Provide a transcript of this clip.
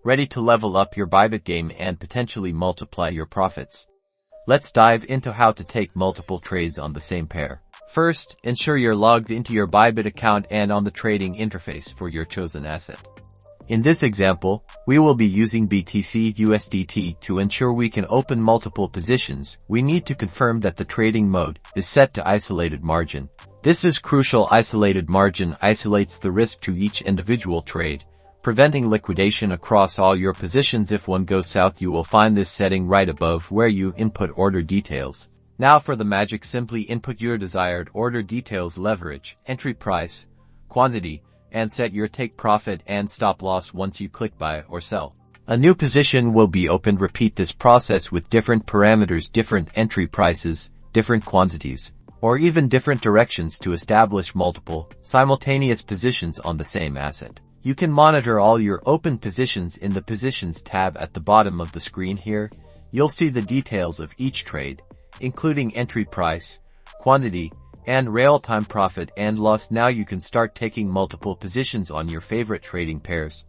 ready to level up your Bybit game and potentially multiply your profits. Let's dive into how to take multiple trades on the same pair. First, ensure you're logged into your Bybit account and on the trading interface for your chosen asset. In this example, we will be using BTC USDT. To ensure we can open multiple positions, we need to confirm that the trading mode is set to isolated margin. This is crucial. Isolated margin isolates the risk to each individual trade, preventing liquidation across all your positions. If one goes south, you will find this setting right above where you input order details. Now for the magic, simply input your desired order details, leverage, entry price, quantity, and set your take profit and stop loss. Once you click buy or sell, a new position will be opened. Repeat this process with different parameters, different entry prices, different quantities, or even different directions to establish multiple, simultaneous positions on the same asset. You can monitor all your open positions in the Positions tab at the bottom of the screen. Here, you'll see the details of each trade, including entry price, quantity, and real-time profit and loss. Now you can start taking multiple positions on your favorite trading pairs.